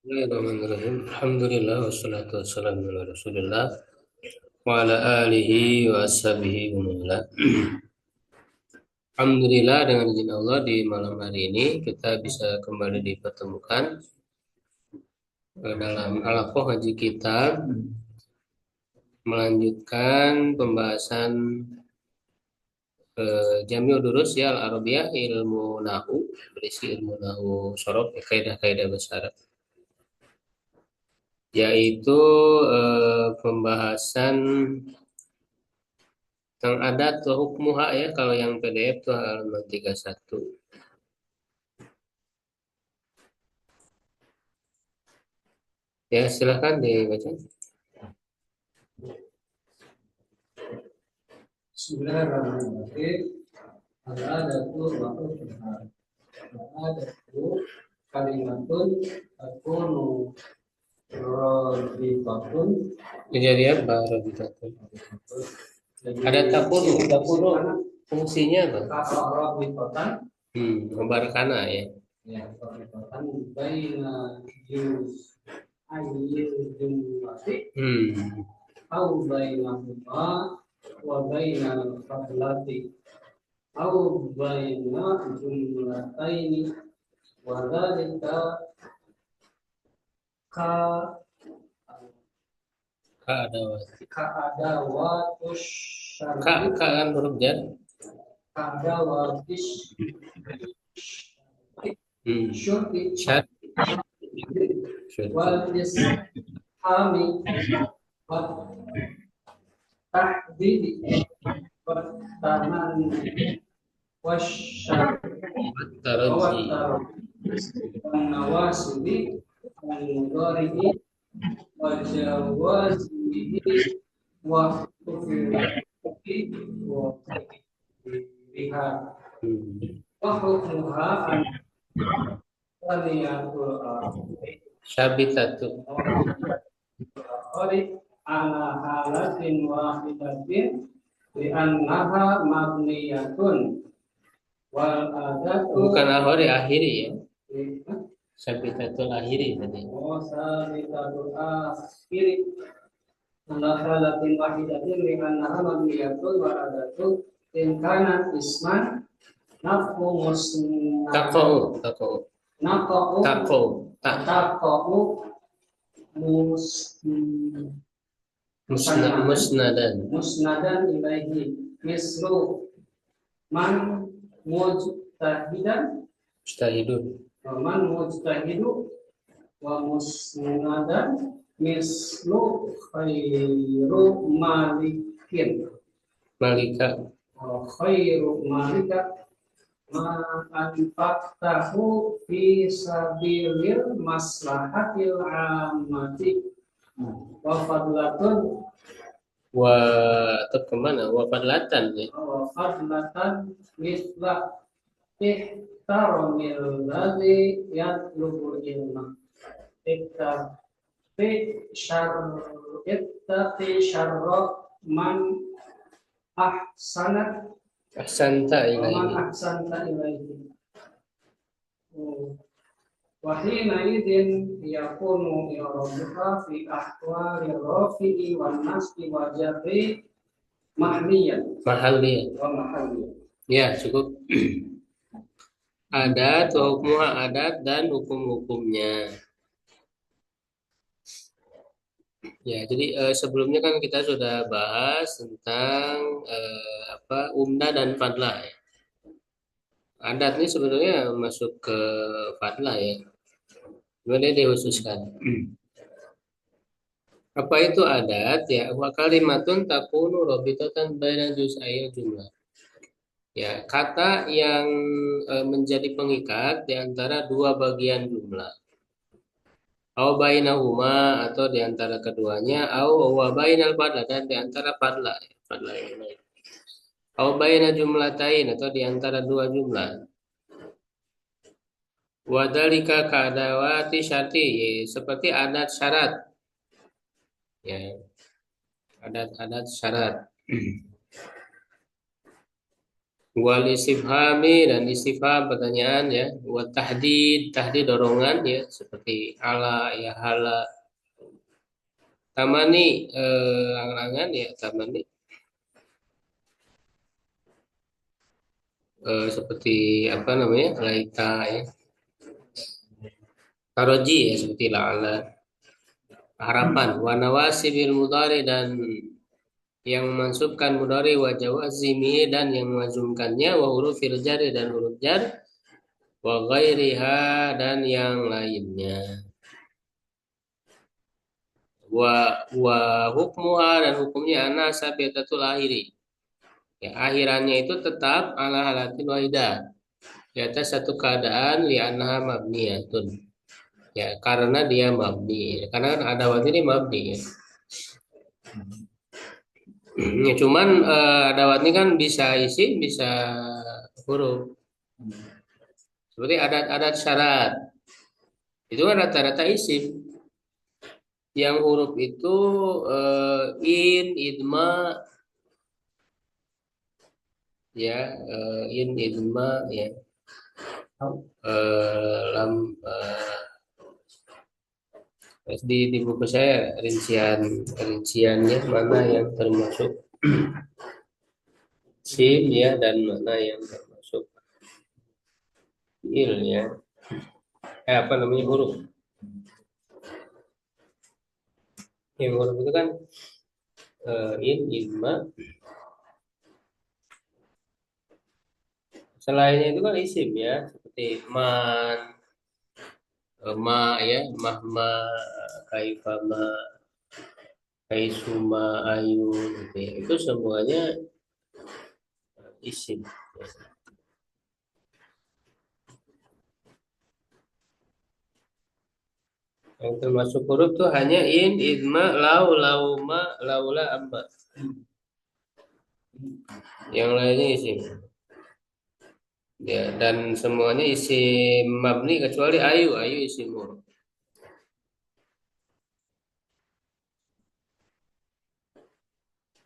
Bismillahirrahmanirrahim. Alhamdulillah wassalatu wassalamu ala Rasulillah wa ala alihi wa ashabihi wa man wala. Alhamdulillah dengan izin Allah di malam hari ini kita bisa kembali dipertemukan dalam halaqah haji kita melanjutkan pembahasan Jami'ud Durus ya Al-Arabiyah ilmu nahu berisi ilmu nahu sorof kaidah-kaidah besar yaitu pembahasan yang ada tuh hukmuha ya kalau yang PDF tuh halaman 31. Ya silahkan dibaca. Bismillahirrahmanirrahim. Al-adatu ma'rufah. Al-adatu kalimatun takunu radhifatun. Jadi apa Rabitatun? Ada takunu fungsinya apa? Radhifatan. Membarkana ya. Ya, radhifatan baina juz ayyil jumlati. Au bainahuma wa bainal fadlati. Au baina jumlataini wa dzalika ka Adawati. adawatus Ka kan huruf jar. adawatis syurti Syad. wal ishami wat tahdidi wat tamanni wasyar Taraji. wan nawasibi wal mudhari'i wa jawazihi wa tufihi wa biha wa hukmuha an waliyatul Syabitatu. akhari ala halatin wahidatin li annaha mabniyatun wal adatu Bukan akhiri akhiri ya. Syabitatul akhiri tadi. wasabitatul akhiri ala halatin wahidatin li annaha mabniyatun wal adatu in kana isman nafu musnad Taqau. naqau Taqau. Tak. taqau Musnadan. musnadan ilaihi mislu man mujtahidan Mustahidun. man mujtahidu wa musnadan mislu khairu malikin Malika. khairu malika ma anfaqtahu fi sabilil maslahatil ammati wa fadlatun Wa atau kemana? Wa fadlatan ya. wa fadlatan misla ihtaramil ladzi yatlubu ilma ittaqi syarra man ahsanat Ahsanta man ilaihi. ahsanta ilaihi wa hina idin yakunu iraduha fi ahwali rafi'i wan nasbi wa jarri mahliyan Mahaliyah. wa mahliyan. Ya, cukup. Adat, hukmuha adat dan hukum-hukumnya. Ya, jadi sebelumnya kan kita sudah bahas tentang umda dan fadlah ya. Adat ini sebenarnya masuk ke fadlah ya. Kemudian dikhususkan. Apa itu adat ya? Wa kalimatun takunu rabitatan baina juz'ayil jumlah. Ya, kata yang menjadi pengikat di antara dua bagian jumlah. Au bainahuma atau di antara keduanya, au wa bainal fadlah dan di antara fadlah, fadlah yang lain. Au baina jumlatain atau di antara dua jumlah. Wa dzalika kadawati syarti seperti adat syarat. Ya, adat-adat syarat. Wal istifhami dan istifham pertanyaan ya. Wa tahdid, tahdid dorongan ya seperti ala ya hala. Tamani angan-angan ya tamani seperti apa namanya? Laita ya. Taroji ya seperti la'ala. Harapan wa nawasibil mudhari dan yang memansubkan mudhari wa jawazimi dan yang memazumkannya wa hurufil jar dan huruf jar wa ghairiha dan yang lainnya. Wa hukmuha dan hukumnya ana sabitatul akhiri. Ya, akhirannya itu tetap ala halatin wahidah di atas satu keadaan li anha mabniyatun. Ya, karena dia mabni. Karena kan adawat ini mabni ya. Ya, cuman adawat ini kan bisa isim, bisa huruf. Seperti adat-adat syarat. Itu kan rata-rata isim. Yang huruf itu idma, ya, idma, ya, lam, di buku saya rinciannya mana yang termasuk sim ya dan mana yang termasuk il ya, apa namanya huruf. Yang huruf itu kan idma. Selainnya itu kan isim ya, seperti man, ma ya, mahma, kaifama, kaisuma, ayu, gitu ya. Itu semuanya isim. Yang termasuk huruf tuh hanya idma, lauma, laula, amma. Yang lainnya isim. Ya, dan semuanya isim mabni kecuali ayu, ayu isim huruf.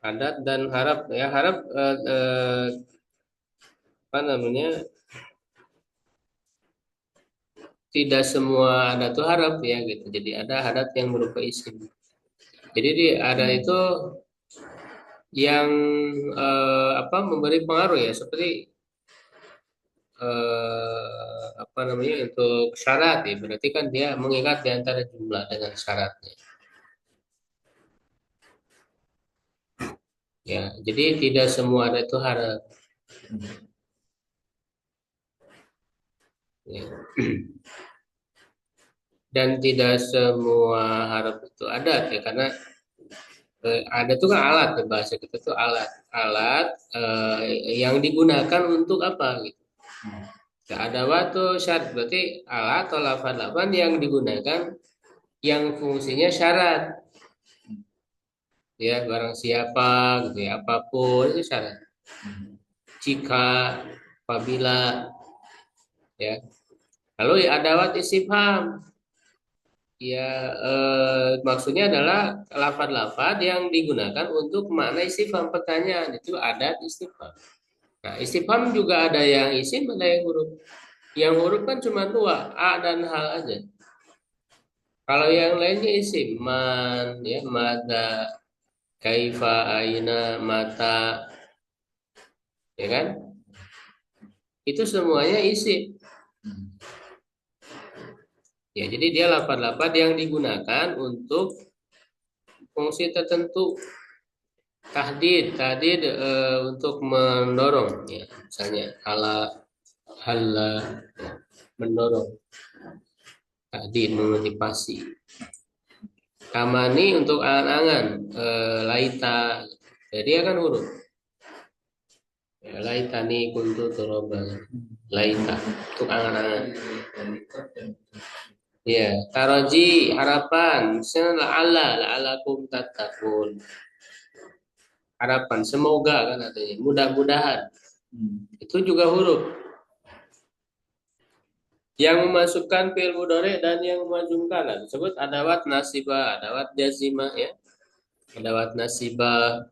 Adat dan harap ya, harap apa namanya, tidak semua adat itu harap ya gitu. Jadi ada adat yang berupa isim. Jadi ada itu yang apa memberi pengaruh ya, seperti apa namanya untuk syarat ya, berarti kan dia mengikat di antara jumlah dengan syaratnya. Ya, jadi tidak semua adat itu harap. Ya. Dan tidak semua harap itu adat ya, karena ada tuh kan alat ya, bahasa kita tuh alat yang digunakan untuk apa gitu. Ya, ada waktu syarat berarti alat atau lafaz-lafaz yang digunakan yang fungsinya syarat ya, barang siapa gitu ya, apapun itu syarat. Jika, apabila, ya. Lalu ya adawat istifham ya, maksudnya adalah lafaz-lafaz yang digunakan untuk makna istifham, pertanyaan, itu adat istifham. Nah, istifham juga ada yang isim, ada yang huruf. Yang huruf kan cuma dua, a dan hal aja. Kalau yang lainnya isim, man, ya, mada, kaifa, aina, mata, ya kan? Itu semuanya isim. Ya, jadi dia lafaz-lafaz yang digunakan untuk fungsi tertentu. Tahdid untuk mendorong, ya, misalnya ala, hala, ya, mendorong. Tahdid memotivasi. Kamani untuk angan-angan, laita, jadi akan huruf. Ya, laitani kuntu turoban, laita untuk angan-angan. Ya, taroji harapan, misalnya la'alakum tattaqun. Harapan, semoga kan artinya, mudah-mudahan. Itu juga huruf. Yang memasukkan fi'il mudhari dan yang memajumkan disebut adawat nasibah, adawat jazimah ya. Adawat nasibah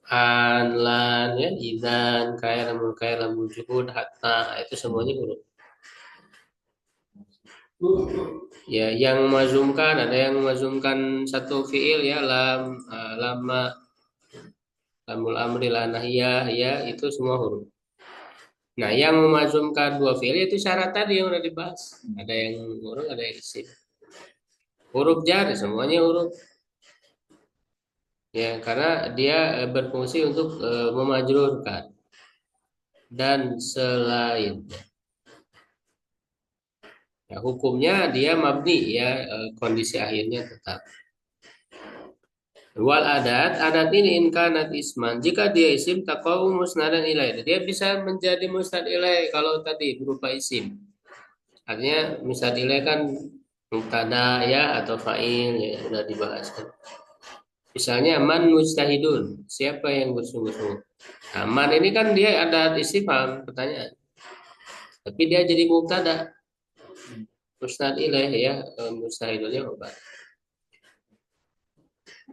an, lan, ya, idan, kaya lamun juhud, hatta, itu semuanya huruf. Ya, yang mazumkan ada yang mazumkan satu fiil ya, lama, lamul amri, la nahiyah, ya itu semua huruf. Nah, yang memazumkan dua fiil itu syarat tadi yang udah dibahas. Ada yang huruf, ada yang isim. Huruf jar semuanya huruf. Ya, karena dia berfungsi untuk memajrurkan dan selain. Ya, hukumnya dia mabni ya, kondisi akhirnya tetap. Wal adat ini inkanat isman. Jika dia isim taqau musnadan ilai. Dia bisa menjadi musnad ilai kalau tadi berupa isim. Artinya musnad ilai kan mubtada ya atau fa'il ya sudah dibahas kan. Misalnya man mujtahidun, siapa yang bersungguh-sungguh. Nah, man ini kan dia ada istifham pertanyaan. Tapi dia jadi mubtada, musnad ilaih ya, mujtahidunnya apa?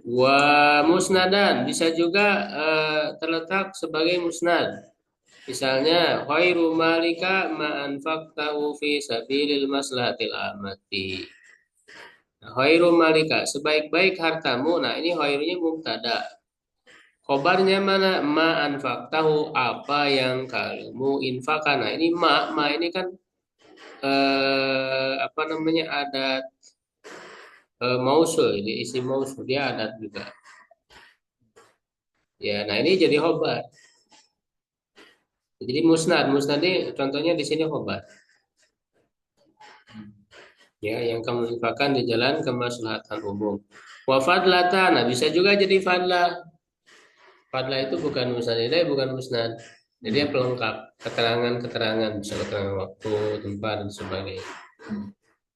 Wa musnadan bisa juga terletak sebagai musnad. Misalnya khairu malika ma anfaqtahu fi sabilil maslahatil amati. Nah, khairu malika sebaik-baik hartamu. Nah, ini khairunya mubtada. Khobarnya mana? Ma anfaqtahu apa yang kamu infakkan. Nah, ini ma ini kan apa namanya adat mausul, ini isi mausul dia adat juga. Ya, nah ini jadi khobar. Jadi musnad ini contohnya di sini khobar. Ya, yang kamu infakkan di jalan kemaslahatan umum. Wa fadlatan, nah bisa juga jadi fadlah. Fadlah itu bukan musnad, ini bukan musnad. Jadi dia pelengkap keterangan-keterangan, bisa keterangan waktu, tempat dan sebagainya.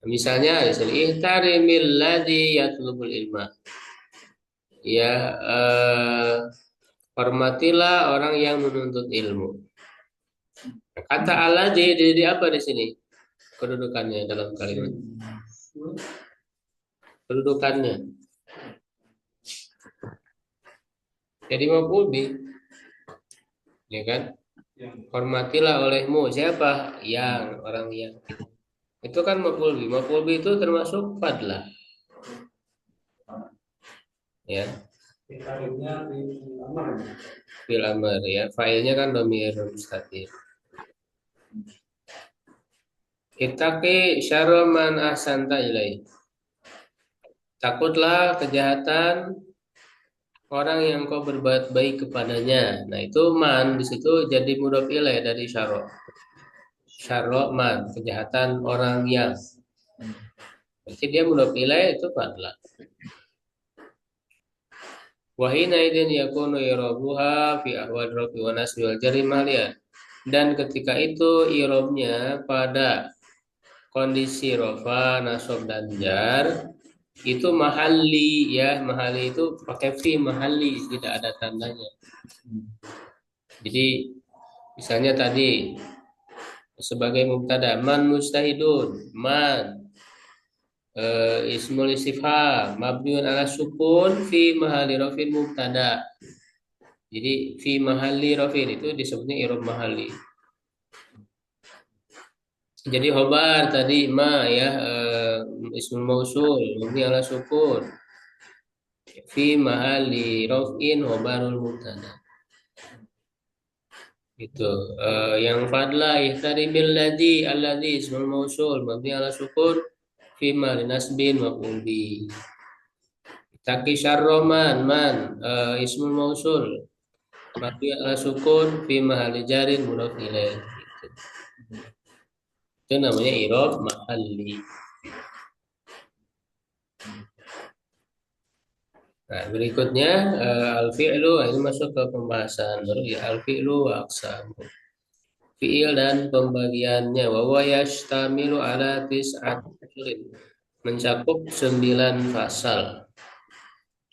Misalnya di sini ihtarimil ladzi yatlubul ilma. Ya, hormatilah orang yang menuntut ilmu. Kata alladzi jadi apa di sini? Kedudukannya dalam kalimat. Kedudukannya. Jadi maf'ul bi, ya kan? Hormatilah olehmu siapa? Yang orang yang. Itu kan maf'ul bi. Maf'ul bi itu termasuk fadlah. Ya. Fil amr ya. Failnya kan dhamir mustatir. Ittaqi syarra man ahsanta ilai. Takutlah kejahatan orang yang kau berbuat baik kepadanya. Nah, itu man di situ jadi mudhof ilaih dari syarra. Syarra man, kejahatan orang yang. Berarti dia mudhof ilaih itu fadlah. Wahina idin yakunu irabuha fi ahwal rafi wa nasbi wal jarri mahliya. Dan ketika itu irobnya pada kondisi rofa, nasab dan jar itu mahalli ya, mahalli itu pakai fi mahalli tidak ada tandanya. Jadi misalnya tadi sebagai mubtada man mustahidun, man ismul istifham mabniun ala sukun fi mahalli rafin mubtada. Jadi fi mahalli rafin itu disebutnya irob mahalli. Jadi khobar tadi ma ya, ismul mausul mabni ala sukun fi mahalli rafin khobarul mubtada. Itu yang fadlah ihtaribil alladzi ismul mausul mabni ala sukun fi mahalli nasbin maf'ul bi. Taki syarroman man ismul mausul mabni ala sukun fi mahalli jarin mudhof ilaih. Itu namanya irob mahalli. Nah, berikutnya al-fi'lu ini masuk ke pembahasan baru ya, al-fi'lu wa aqsamu. Fi'il dan pembagiannya wa huwa yashtamilu ala tis'ati usulin. Mencakup 9 pasal.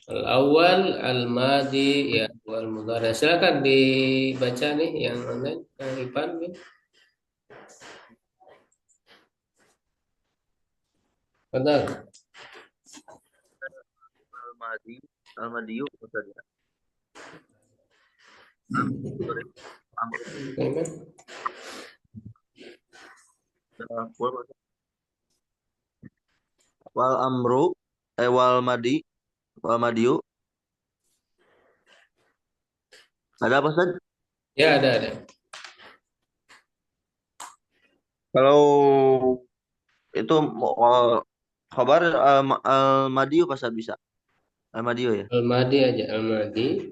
Al-awwal al-madi ya wal mudhari. Silakan dibaca nih yang online, yang Ipan nih. Benar. Al-Madi, Al-Madiyu maksudnya. Amru. Kan? Wal amru wal madi wal madiu. Ada apa Ustaz? Ya, ada. Kalau itu khabar al madiu pas bisa. Al madiu ya. Al-Madi aja, Al-Madi.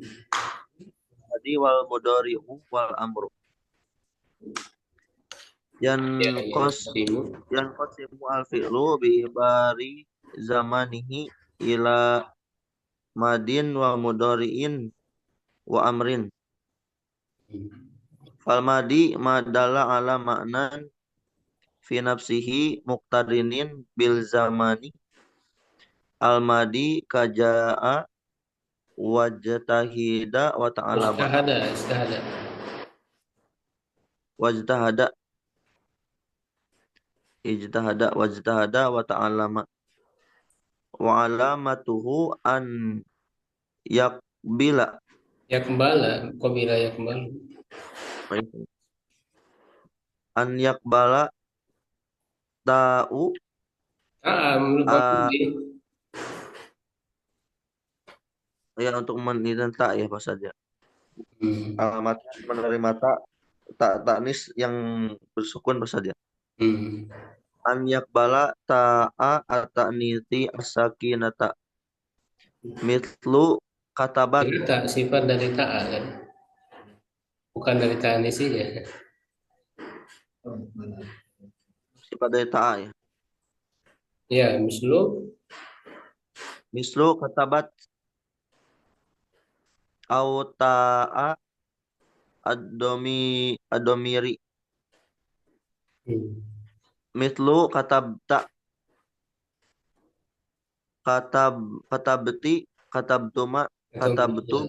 Madi wal mudhari'u wal amru. Yan Ya, kos Qasimu. yan qasimu al fi'lu bi ibari zamanihi ila madin wa mudhari'in wa amrin. Fal madi madalla ala ma'nan fi nafsihi muqtarinin bil zamani al madi kaja'a wajtahida wa ta'alama Istahada. wajtahada wajtahada wa ta'alama wa alamatuhu an yakbila Ya kembala, qabila ya kembali. an yakbala ta'u Lupa a pilih. ya untuk menidam tak ya Pak saja. Hmm. Alamat menerima tak taknis yang bersukun Pak saja. Hmm. An yakbala ta'a at-ta'nitsi as-sakinata mitlu katabat Ini tak sifat dari ta'al kan? Bukan dari ta'anisinya. sifat dari ta'a ya. Ya, mislu. Mislu katabat au ta'a ad-domiri Hmm. mitlu katabta katabti katabtuma katabtu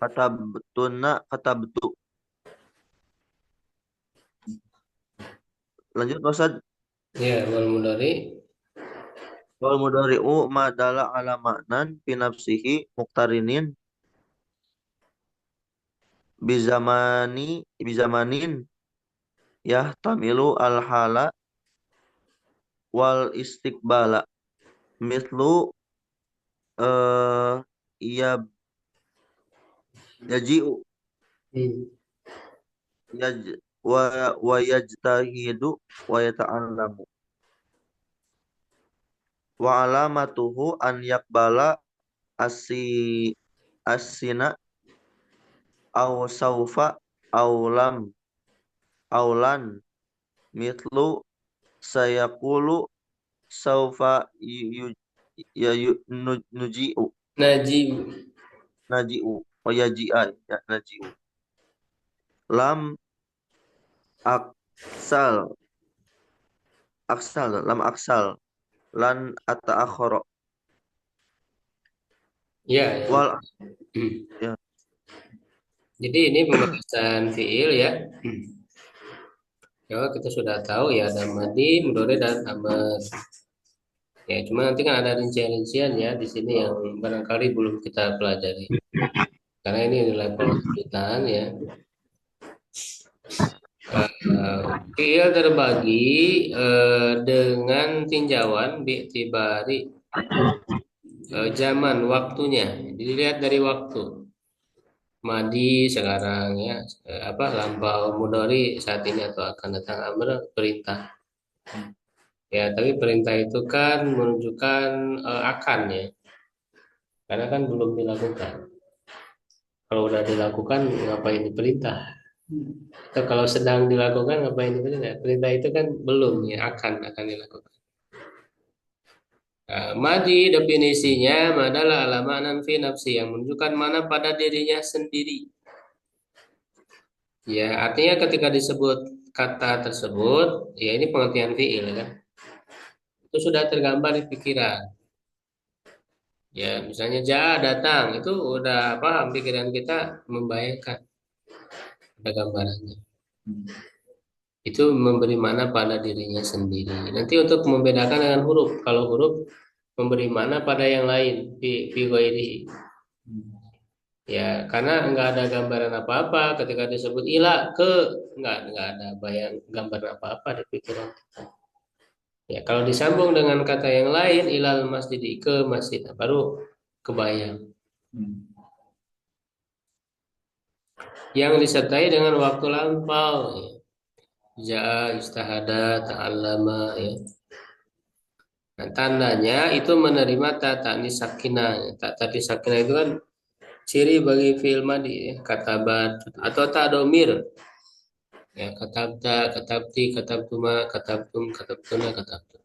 katabtuna katabtu. Lanjut Pak Ustaz. Ya, wal mudhari. Wal mudhari'u madala ala ma'nan fi nafsihi muqtarinin bizamanin yahtamilu al hala wal istiqbala mislu ya yaji'u Hmm. yaj wa yajtahidu wa yata'allamu wa alamatuhu an yakbala asi asina aw saufa aw lam aw lan mitlu sayaqulu saufa nuji'u Najim. naji'u wa yaji'a ya, naji'u lam aksal lam aksal lan ata'akhara Ya. wal Hmm. ya Jadi ini pembahasan fiil ya. Hmm. Ya, kita sudah tahu ya ada madi, mudhari dan amr. Ya, cuma nanti kan ada rincian-rincian ya di sini yang barangkali belum kita pelajari. Karena ini level kesulitan ya. Fiil terbagi dengan tinjauan bi'tibari zaman waktunya. Dilihat dari waktu. Madi sekarang ya, lampau mudhari saat ini atau akan datang amr perintah. Ya, tapi perintah itu kan menunjukkan akan ya. Karena kan belum dilakukan. Kalau udah dilakukan ngapain diperintah? Atau kalau sedang dilakukan ngapain diperintah? Perintah itu kan belum ya, akan dilakukan. Madi definisinya adalah alamanan fi nafsi yang menunjukkan mana pada dirinya sendiri. Ya, artinya ketika disebut kata tersebut, ya ini pengertian fiil kan. Itu sudah tergambar di pikiran. Ya, misalnya datang, itu udah paham pikiran kita membayangkan ada gambarannya. Itu memberi mana pada dirinya sendiri. Nanti untuk membedakan dengan huruf, kalau huruf memberi mana pada yang lain, fi ghairihi. Ya, karena nggak ada gambaran apa-apa ketika disebut ila ke, nggak ada bayang gambar apa-apa di pikiran. Ya, kalau disambung dengan kata yang lain, ilal masjid ke masjid, baru kebayang. Yang disertai dengan waktu lampau, ya. Ja'a, istahada, ta'allama, ya. Nah, tandanya itu menerima ta ta'nis sakinah. Tak tadi sakinah itu kan ciri bagi fi'il madhi, ya. Katabat atau ta'domir. Ya, katabta, katabti, katabtuma, katabtum, katabtuna, katabtum.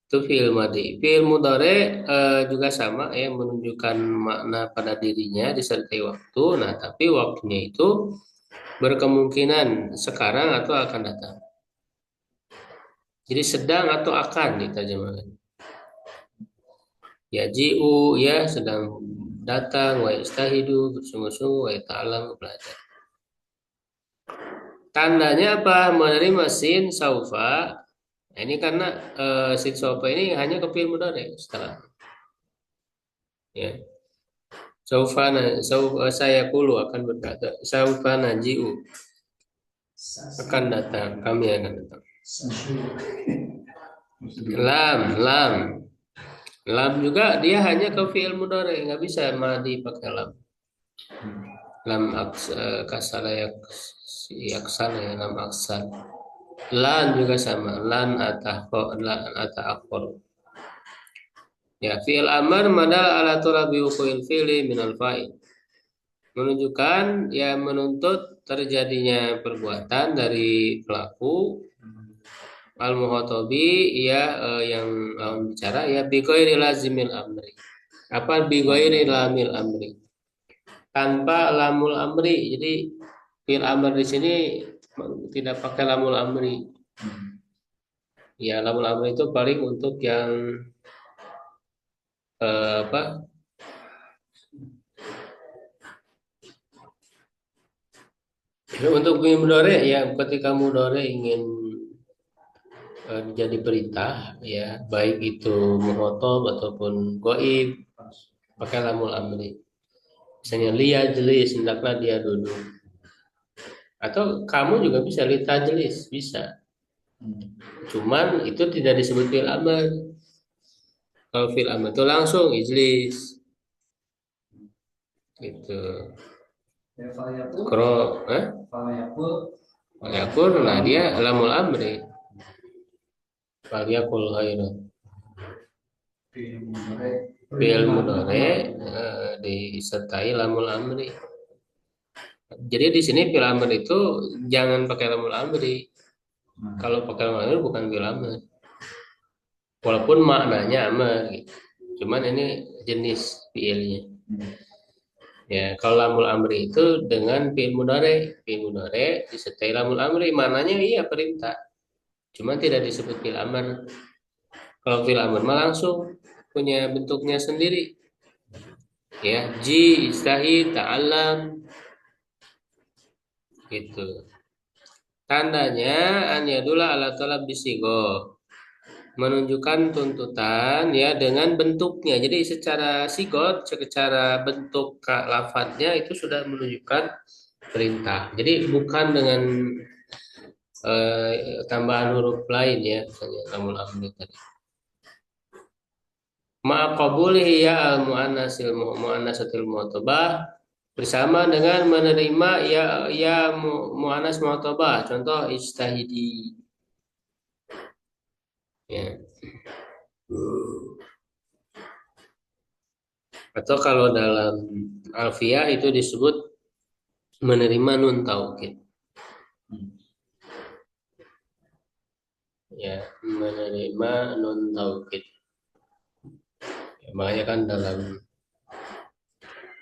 Itu fi'il madhi. Fi'il mudhari juga sama ya, menunjukkan makna pada dirinya disertai waktu. Nah, tapi waktunya itu berkemungkinan sekarang atau akan datang. Jadi sedang atau akan diterjemahkan. Ya ji'u ya sedang datang, wa istahidu bersungguh-sungguh, wa ta'alam belajar. Tandanya apa? Menerima sin saufa. Nah, ini karena sin saufa ini hanya ke fi'il mudhari setelah. Ya. Saya kulu akan berkata, saufa naji'u akan datang, kami akan datang. Lam lam juga dia hanya ke fi'il mudhari, nggak bisa madi pakai lam. Lam kasara yaksana ya, lam aksar. Lan juga sama, lan atahakor. Ya, fi'il amr madal ala turabi uqil fi'li minal fa'il. Menunjukkan ya menuntut terjadinya perbuatan dari pelaku al muhatobi ya yang lawan bicara ya bi ghairi lazimil amri. Apa bi ghairi lamil amri? Tanpa lamul amri. Jadi fi'il amr di sini tidak pakai lamul amri. Ya, lamul amri itu paling untuk yang apa? Untuk mudhari ya ketika mudhari ingin jadi perintah ya baik itu muhotob ataupun goib pakai lamul amri. Misalnya liya jelis hendaklah dia duduk. Atau kamu juga bisa lita jelis bisa. Cuman itu tidak disebut fi'il amr. Kalau fi'il amr itu langsung ijlis. Gitu. Kro, Yakul, nah dia lamul amri. Falyakul khairan. Fi'il mudhari disertai lamul amri. Jadi di sini fi'il amr itu jangan pakai lamul amri. Kalau pakai lamul amri bukan fi'il amr. Walaupun maknanya amr gitu. Cuman ini jenis fi'ilnya. Ya, kalau lamul amri itu dengan fi'il mudhari disertai lamul amri, maknanya iya perintah. Cuman tidak disebut fi'il amr. Kalau fi'il amr mah langsung punya bentuknya sendiri. Ya, ji, istahi, ta'alam. Gitu. Tandanya an yadula ala talab bisigo. Menunjukkan tuntutan ya dengan bentuknya. Jadi secara sigot, secara bentuk lafadznya itu sudah menunjukkan perintah. Jadi bukan dengan tambahan huruf lain ya, misalnya lamul amri tadi. Ma'qabulihi ya al-mu'annasatil mu'tabah bersama dengan menerima ya mu'annas mu'tabah. Contoh ijtahidi. Ya. Atau kalau dalam alfiah itu disebut menerima nun taukid. Ya, menerima nun taukid. Ya, makanya kan dalam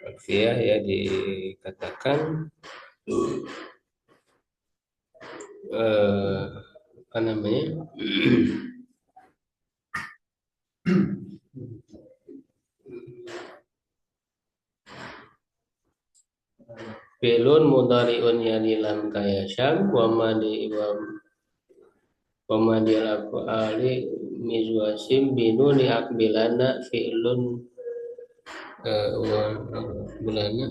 alfiah ya dikatakan apa namanya? Fi'lun mudhari'un yalilam kaya syam wa madil af'ali mizwasim binuni akbilana fi'lun bulannya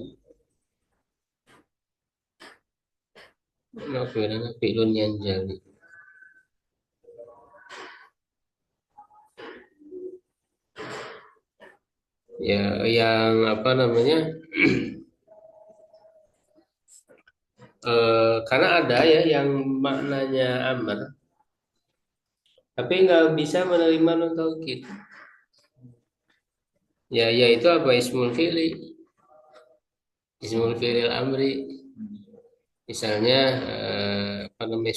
bulannya fi'lun yanjali. Ya, yang apa namanya? Karena ada ya yang maknanya amr, tapi nggak bisa menerima nun taukid. Ya, yaitu apa? Ismul fi'li, ismul fi'lil amri. Misalnya apa namanya?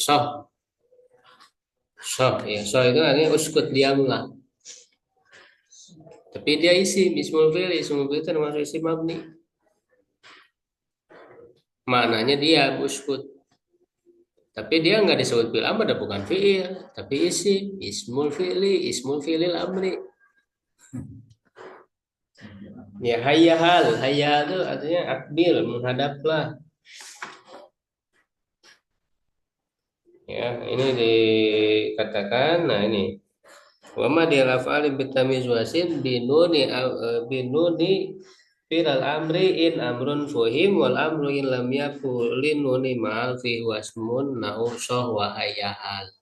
Soh ya, soh itu artinya uskut, diamlah. Tapi dia isim, ismul fi'li itu termasuk isim mabni. Maknanya dia uskut. Tapi dia nggak disebut fi'il amr, bukan fi'il, tapi isim, ismul fi'lil amri. Ya, hayya itu artinya akbil, menghadaplah. Ya, ini dikatakan, nah ini. Wa ma di af'ali bitamiz wasin binuni fi'al amri in amrun fuhim wal amru in lam yakul linuni ma'al fi wasmun na'u soh wa hayyahal.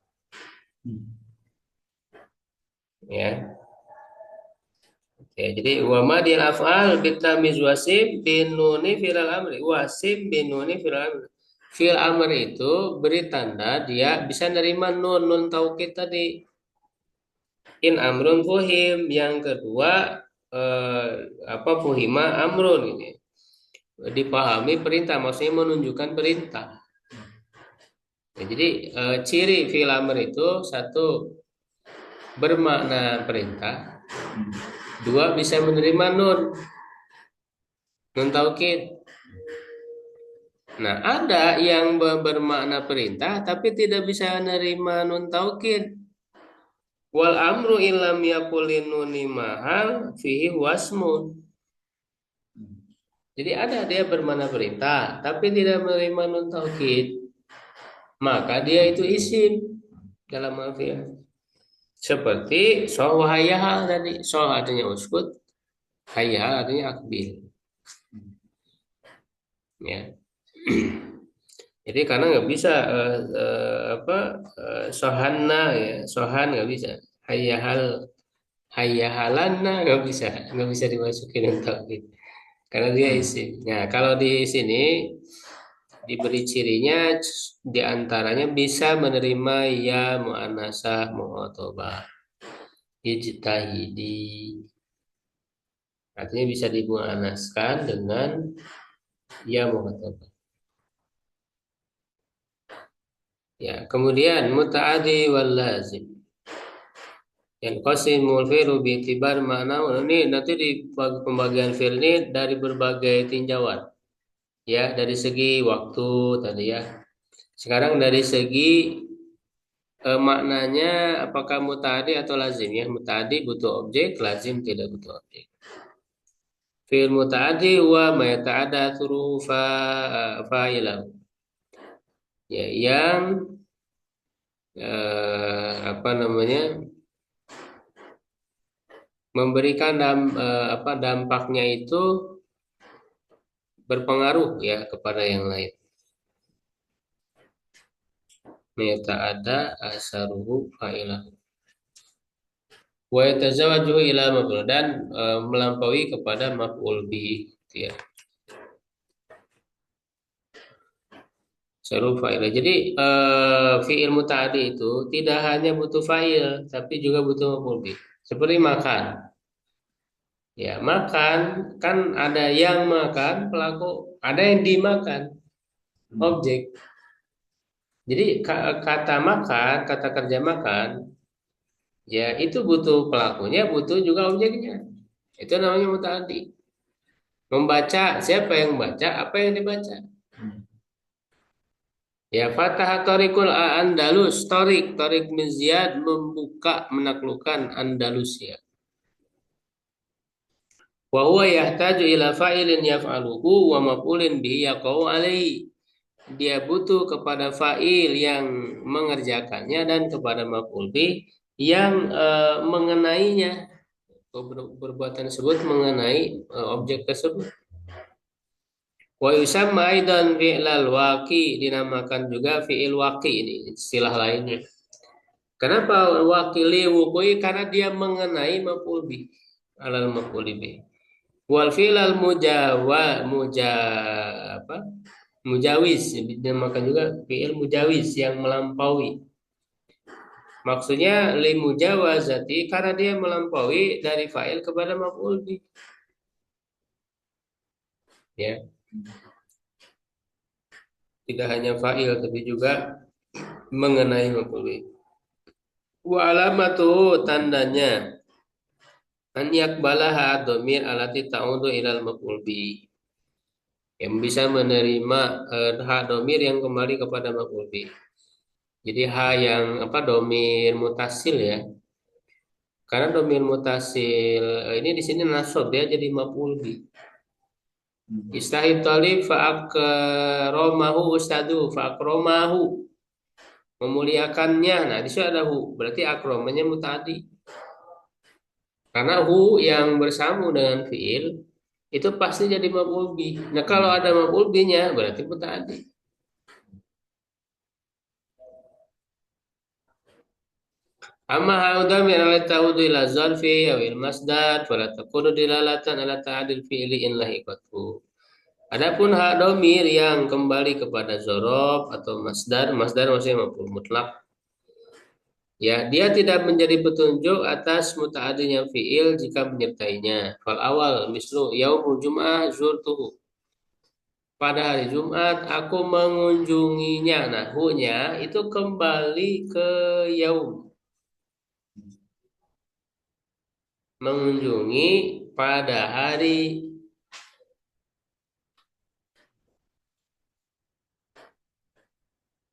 Ya. Ya, jadi wa ma di af'al bitamiz wasim binuni fi'al amri wasim binuni fi'al amri. Fi'il amr itu beri tanda dia bisa nerima nun taukid tadi. In amrun fuhim, yang kedua eh, apa fuhima amrun ini dipahami perintah, maksudnya menunjukkan perintah. Ya, jadi ciri fi'il amr itu satu bermakna perintah, dua bisa menerima nun taukid. Nah, ada yang bermakna perintah tapi tidak bisa menerima nun taukid. Wal amru illam yakulin nuni mahal fihi wasmun. Jadi ada dia bermakna perintah tapi tidak menerima nun taukid, maka dia itu isim dalam alfiah. Seperti soh wa hayyahal tadi, soh artinya uskut, hayyahal artinya akbil. Ya. Jadi karena nggak bisa sohanna ya, sohan nggak bisa, hayyahalanna nggak bisa dimasukin nun taukid karena dia isim. Nah, kalau di sini diberi cirinya diantaranya bisa menerima ya muannasah mu'otobah ijtahidi, artinya bisa dimuannaskan dengan ya mu'otobah. Ya, kemudian muta'addi wal lazim yang qasimul fi'lu bi itibar makna, ini nanti di pembagian fi'il ini dari berbagai tinjauan. Ya, dari segi waktu tadi ya. Sekarang dari segi maknanya apakah muta'addi atau lazim ya. Muta'addi butuh objek, lazim tidak butuh objek. Fi'il muta'addi wa ma yata'adda fa'ilahu. Ya, yang apa namanya? Memberikan dampaknya itu berpengaruh ya kepada yang lain. Yata'adda asaruhu fa'ilahu. Wa yatazawwaju ila maf'ul, dan melampaui kepada maf'ul bihi ya. Saru fa'ilah. Jadi fi'il muta'addi itu tidak hanya butuh fa'il tapi juga butuh maf'ul bihi. Seperti makan. Ya, makan kan ada yang makan pelaku, ada yang dimakan objek. Jadi kata makan, kata kerja makan, ya itu butuh pelakunya, butuh juga objeknya. Itu namanya muta'addi. Membaca, siapa yang membaca, apa yang dibaca. Ya, Fatah Torikul Andalus, Torik bin Ziyad membuka, menaklukkan Andalusia. Wa huwa yahtaju ila fa'ilin yaf'aluhu wa maf'ulin bihi yaqau alaihi. Dia butuh kepada fa'il yang mengerjakannya dan kepada maf'ul bih yang mengenainya, perbuatan tersebut mengenai objek tersebut. Wa yusamma aidan fi'lal waqi, dinamakan juga fi'il waqi, ini istilah lainnya. Kenapa wakili wukui? Karena dia mengenai maf'ul bih, alal maf'ul bih. Wal fi'lal apa? Mujawiz, dinamakan juga fi'il mujawiz yang melampaui. Maksudnya li mujawazati, karena dia melampaui dari fa'il kepada maf'ul bih. Ya, tidak hanya fa'il tapi juga mengenai maf'ul bih. Wa alamatu, tandanya an yakbalaha dhamir alati ta'udu ilal maf'ul bih, yang bisa menerima ha domir yang kembali kepada maf'ul bih. Jadi ha yang apa, domir mutasil ya. Karena domir mutasil ini di sini nasab, dia jadi maf'ul bih. Istahid talib fa'akramahu ustadu fa'akramahu, memuliakannya. Nah, di sini ada hu, berarti akramanya muta'addi. Karena hu yang bersambung dengan fiil itu pasti jadi maf'ul bih. Nah, kalau ada maf'ul bihnya berarti muta'addi. Amma ha'udha min ala ta'udu ila zarfi awil masdar fala takunu dilalatan ala ta'adil fi'li in lahiqatu. Adapun hak domir yang kembali kepada zorof atau masdar maksudnya maf'ul mutlak, ya, dia tidak menjadi petunjuk atas muta'addinya fi'il jika menyertainya. Fal awal mislu yaumul jum'ah zurtuhu, pada hari Jumat aku mengunjunginya. Nah, hu-nya itu kembali ke yaum, mengunjungi pada hari.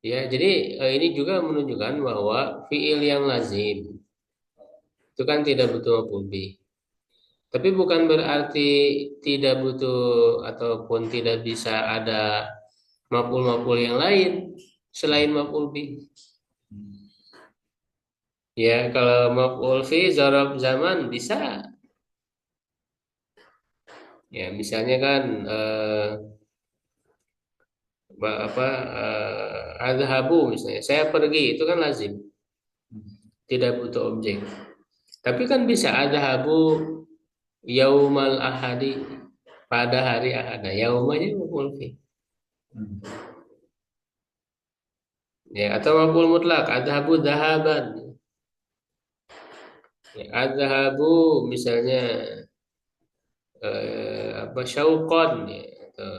Ya, jadi ini juga menunjukkan bahwa fiil yang lazim itu kan tidak butuh maf'ul bih. Tapi bukan berarti tidak butuh ataupun tidak bisa ada maf'ul-maf'ul yang lain selain maf'ul bih. Ya, kalau maf'ul fi zaraf zaman bisa. Ya, misalnya kan azhabu misalnya, saya pergi, itu kan lazim, tidak butuh objek. Tapi kan bisa azhabu yaumal ahadi, pada hari ahad. Nah, yaumanya maf'ul fi. Ya, atau maf'ul mutlak, azhabu dhahaban. Ya, azhabu misalnya apa, syauqan ya, atau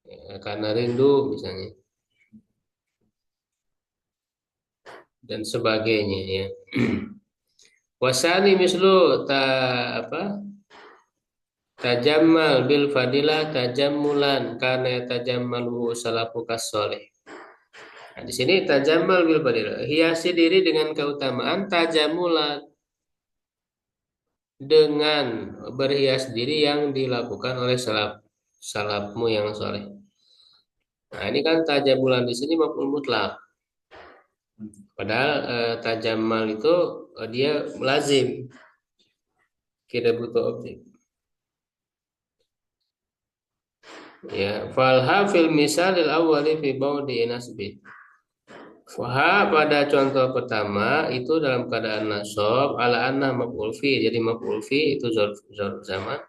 ya, karena rindu misalnya, dan sebagainya ya. Wasani mislu apa, tajammal bil fadilah tajammulan karena tajammalu salafukas soleh. Nah, di sini tajammal bil fadilah, hiasi diri dengan keutamaan, tajammulan dengan berhias diri yang dilakukan oleh salafmu yang soleh. Nah, ini kan tajamulan di sini maf'ul mutlak. Padahal tajammal itu dia lazim, tidak butuh objek. Ya, falha fil misalil awwali fi baudi nasbi. Faha pada contoh pertama itu dalam keadaan nasab ala anna maf'ul fi, jadi maf'ul fi itu zarf zaman.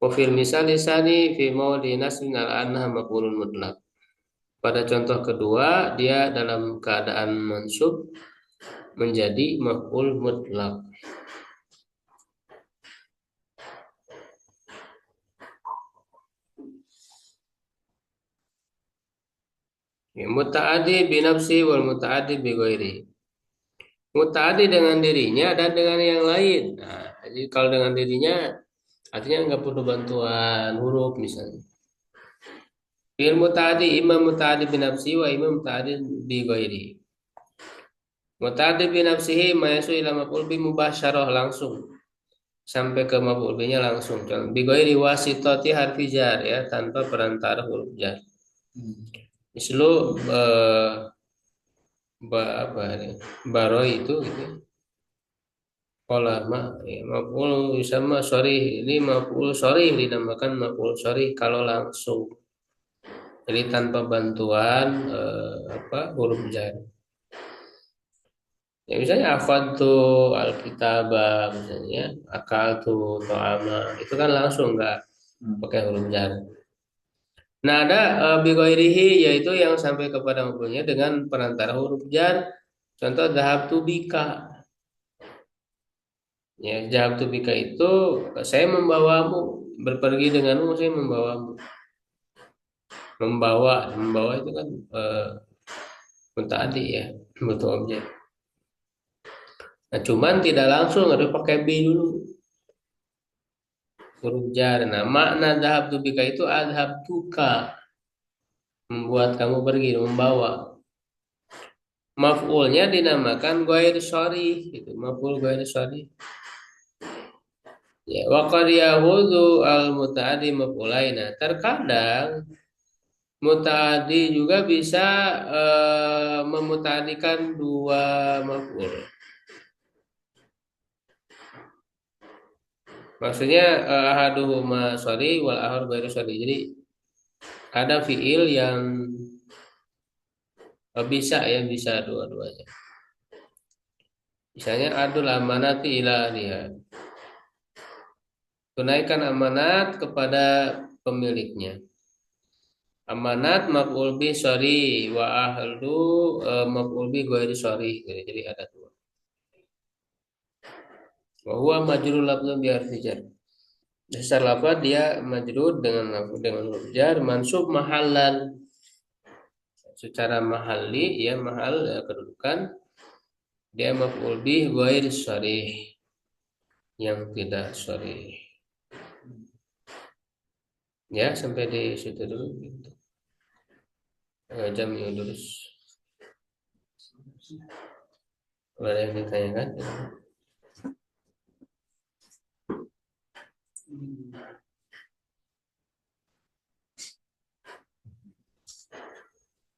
Wa fil misal lisani fi maudi nasbin ala anna maf'ulun mutlak. Pada contoh kedua dia dalam keadaan mansub menjadi maf'ul mutlak. Ya, muta'addi binafsi wal muta'addi bi ghairi. Muta'addi dengan dirinya dan dengan yang lain. Nah, jadi kalau dengan dirinya artinya nggak perlu bantuan huruf misalnya. Fi'il muta'addi imam muta'addi binafsi wa imam muta'addi bi ghairi. Muta'addi binafsihi ma yasu ila maf'ul bi mubasyarah, langsung sampai ke maf'ul bi-nya langsung. Bi ghairi wasitati harfi jar, ya, tanpa perantara huruf jar. Mislu apa ini? Baroi itu gitu. Pola ya, maf'ul sama sorry, ini maf'ul sorry dinamakan maf'ul sorry kalau langsung. Jadi tanpa bantuan huruf jar. Ya misalnya afantu alkitabah misalnya akal tuh to'ama itu kan langsung nggak pakai huruf jar. Nah ada bigoirihi yaitu yang sampai kepada maf'ulnya dengan perantara huruf jar. Contoh dahab tu bika. Ya dahab tu bika itu saya membawamu berpergi denganmu saya membawamu. Membawa itu kan mutaadi ya butuh objek. Nah cuman tidak langsung harus pakai b dulu. Huruf jar. Nah, makna dhahab tu bika itu adhab tuka, membuat kamu pergi, membawa. Maf'ulnya dinamakan ghair sorry, itu maf'ul ghair sorry. Ya, wa qad yahudu al mutaaddi maf'ulaina. Terkadang mutaaddi juga bisa memutaadikan dua maf'ul. Maksudnya ahaduhuma sorry wal akhar ghairu sorry. Jadi ada fiil yang bisa ya bisa dua-duanya. Misalnya adul amanati ila ahliha. Tunaikan amanat kepada pemiliknya. Amanat maf'ul bi sorry wa ahlu maf'ul bi ghairi sorry. Jadi ada dua. Wa huwa majrur lafzun bi harfi jar. Dasar lafaz dia majrur dengan huruf jar mansub mahallan. Secara mahalli ya mahal kedudukan dia maf'ul bi ghairi sorry yang tidak sorry. Ya sampai di situ dulu gitu. Jam Yudus. Ada yang ditanyakan?